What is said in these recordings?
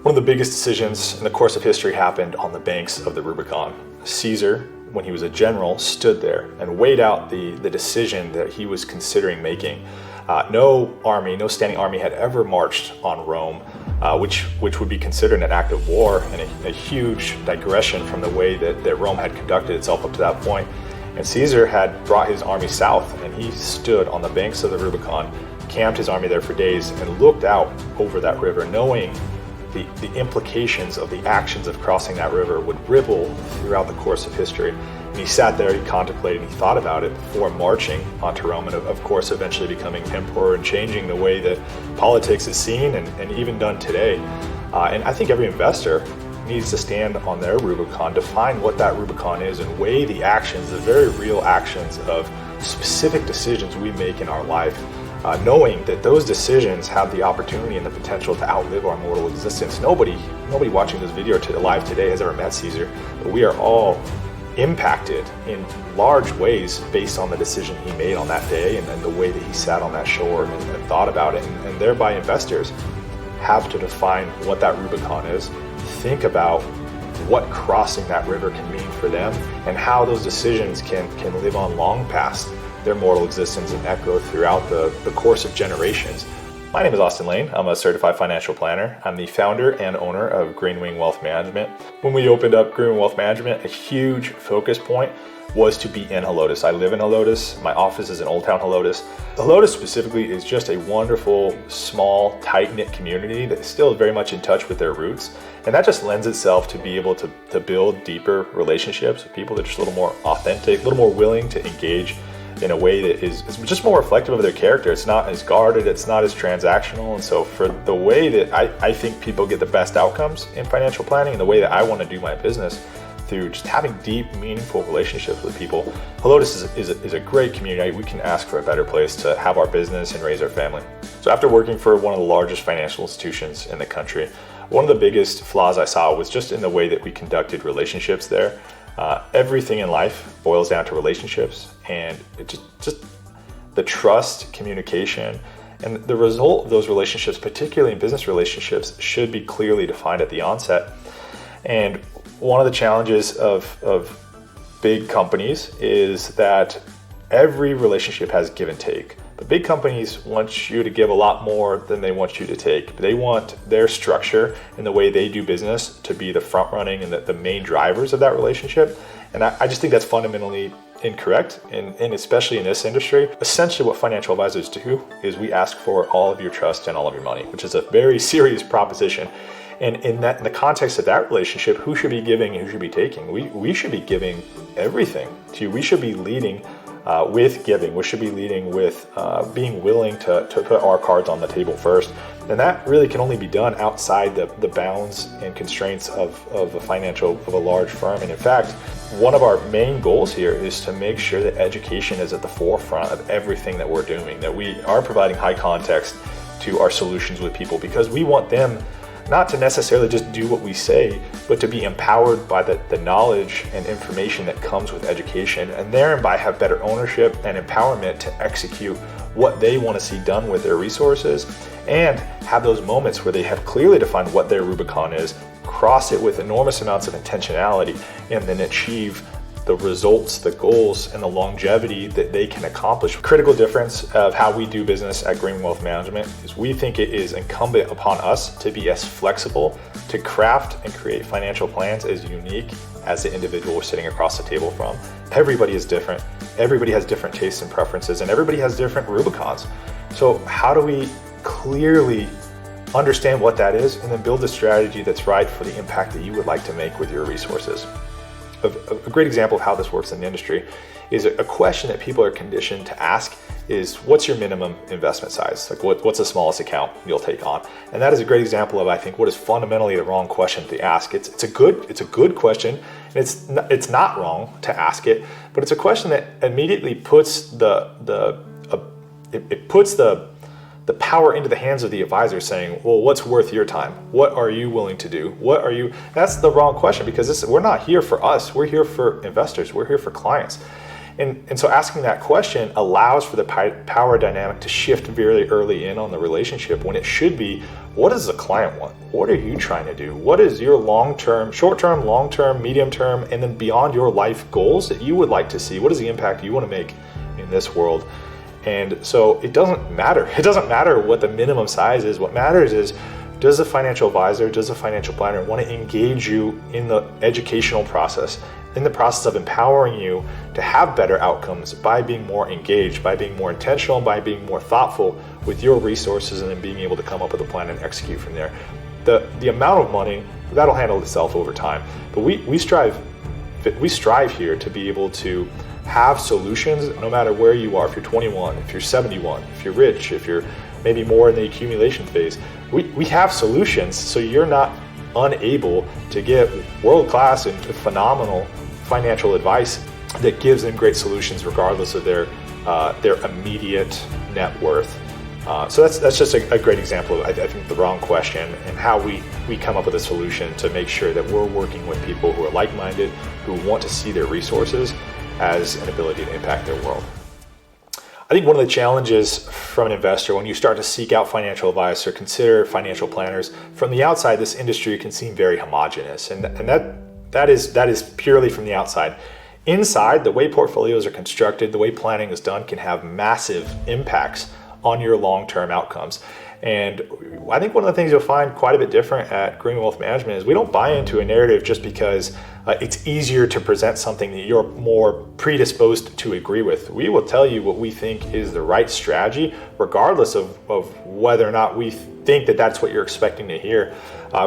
One of the biggest decisions in the course of history happened on the banks of the Rubicon. Caesar, when he was a general, stood there and weighed out the decision that he was considering making. No standing army had ever marched on Rome, which would be considered an act of war and a huge digression from the way that Rome had conducted itself up to that point. And Caesar had brought his army south, and he stood on the banks of the Rubicon, camped his army there for days, and looked out over that river, knowing the implications of the actions of crossing that river would ripple throughout the course of history. And he sat there, he contemplated, he thought about it before marching onto Rome, and of course eventually becoming emperor and changing the way that politics is seen and even done today. And I think every investor needs to stand on their Rubicon, define what that Rubicon is, and weigh the actions, the very real actions of specific decisions we make in our life. Knowing that those decisions have the opportunity and the potential to outlive our mortal existence. Nobody watching this video live today has ever met Caesar, but we are all impacted in large ways based on the decision he made on that day and the way that he sat on that shore and thought about it. And thereby investors have to define what that Rubicon is, think about what crossing that river can mean for them, and how those decisions can live on long past their mortal existence and echo throughout the course of generations. My name is Austin Lane. I'm a certified financial planner. I'm the founder and owner of Greenwing Wealth Management. When we opened up Greenwing Wealth Management, a huge focus point was to be in Helotes. I live in Helotes. My office is in Old Town Helotes. Helotes specifically is just a wonderful, small, tight-knit community that is still very much in touch with their roots. And that just lends itself to be able to build deeper relationships with people that are just a little more authentic, a little more willing to engage in a way that is just more reflective of their character. It's not as guarded, it's not as transactional. And so for the way that I think people get the best outcomes in financial planning and the way that I want to do my business through just having deep, meaningful relationships with people, Helotes is a great community. We can ask for a better place to have our business and raise our family. So after working for one of the largest financial institutions in the country, one of the biggest flaws I saw was just in the way that we conducted relationships there. Everything in life boils down to relationships, and it just the trust, communication, and the result of those relationships, particularly in business relationships, should be clearly defined at the onset. And one of the challenges of big companies is that every relationship has give and take. But big companies want you to give a lot more than they want you to take. They want their structure and the way they do business to be the front running and the main drivers of that relationship. And I just think that's fundamentally incorrect, and especially in this industry. Essentially what financial advisors do is we ask for all of your trust and all of your money, which is a very serious proposition. And in the context of that relationship, who should be giving and who should be taking? We should be giving everything to you. We should be leading with giving. We should be leading with being willing to put our cards on the table first. And that really can only be done outside the bounds and constraints of a large firm. And in fact, one of our main goals here is to make sure that education is at the forefront of everything that we're doing, that we are providing high context to our solutions with people, because we want them not to necessarily just do what we say, but to be empowered by the knowledge and information that comes with education, and thereby have better ownership and empowerment to execute what they want to see done with their resources, and have those moments where they have clearly defined what their Rubicon is, cross it with enormous amounts of intentionality, and then achieve the results, the goals, and the longevity that they can accomplish. Critical difference of how we do business at Greenwing Wealth Management is we think it is incumbent upon us to be as flexible, to craft and create financial plans as unique as the individual we're sitting across the table from. Everybody is different. Everybody has different tastes and preferences, and everybody has different Rubicons. So how do we clearly understand what that is and then build a strategy that's right for the impact that you would like to make with your resources? A great example of how this works in the industry is a question that people are conditioned to ask is, what's your minimum investment size? Like what's the smallest account you'll take on? And that is a great example of, I think, what is fundamentally the wrong question to ask. It's a good question, and it's not wrong to ask it, but it's a question that immediately puts the power into the hands of the advisor, saying, well, what's worth your time? What are you willing to do? That's the wrong question, because we're not here for us. We're here for investors. We're here for clients. And so asking that question allows for the power dynamic to shift very early in on the relationship, when it should be, what does the client want? What are you trying to do? What is your long-term, short-term, long-term, medium-term, and then beyond your life goals that you would like to see? What is the impact you want to make in this world? And so it doesn't matter. It doesn't matter what the minimum size is. What matters is, does the financial advisor, does the financial planner want to engage you in the educational process, in the process of empowering you to have better outcomes by being more engaged, by being more intentional, by being more thoughtful with your resources, and then being able to come up with a plan and execute from there. The amount of money, that'll handle itself over time. But we strive here to be able to have solutions no matter where you are. If you're 21, if you're 71, if you're rich, if you're maybe more in the accumulation phase, we have solutions so you're not unable to get world-class and phenomenal financial advice that gives them great solutions regardless of their immediate net worth. So that's just a great example of, I think, the wrong question, and how we come up with a solution to make sure that we're working with people who are like-minded, who want to see their resources as an ability to impact their world. I think one of the challenges from an investor when you start to seek out financial advice or consider financial planners, from the outside, this industry can seem very homogenous, and that is purely from the outside. Inside, the way portfolios are constructed, the way planning is done, can have massive impacts on your long-term outcomes. And I think one of the things you'll find quite a bit different at Greenwing Wealth Management is we don't buy into a narrative just because it's easier to present something that you're more predisposed to agree with. We will tell you what we think is the right strategy, regardless of whether or not we think that that's what you're expecting to hear.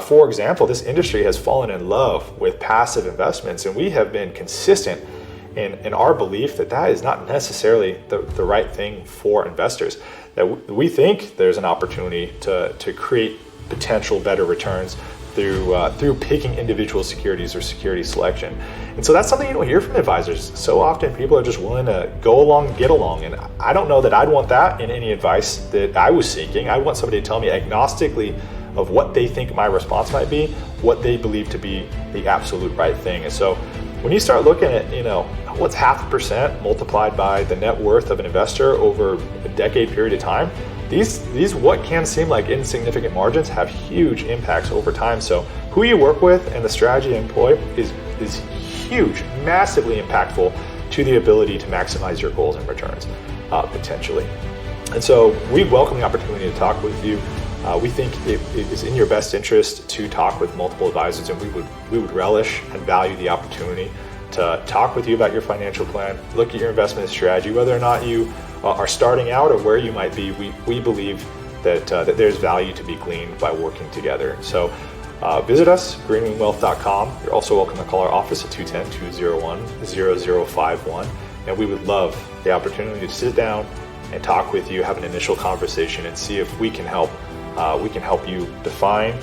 For example, this industry has fallen in love with passive investments, and we have been consistent in our belief that is not necessarily the right thing for investors. That we think there's an opportunity to create potential better returns through picking individual securities or security selection. And so that's something you don't hear from advisors. So often people are just willing to go along and get along. And I don't know that I'd want that in any advice that I was seeking. I want somebody to tell me agnostically of what they think my response might be, what they believe to be the absolute right thing. And so when you start looking at, what's 0.5% multiplied by the net worth of an investor over a decade period of time, these what can seem like insignificant margins have huge impacts over time. So who you work with and the strategy you employ is huge, massively impactful to the ability to maximize your goals and returns, potentially. And so we welcome the opportunity to talk with you. We think it is in your best interest to talk with multiple advisors, and we would relish and value the opportunity to talk with you about your financial plan, look at your investment strategy, whether or not you are starting out or where you might be. We believe that there's value to be gleaned by working together. So visit us, greenwingwealth.com. You're also welcome to call our office at 210-201-0051, and we would love the opportunity to sit down and talk with you, have an initial conversation, and see if we can help you define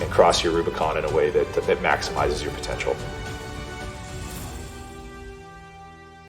and cross your Rubicon in a way that maximizes your potential.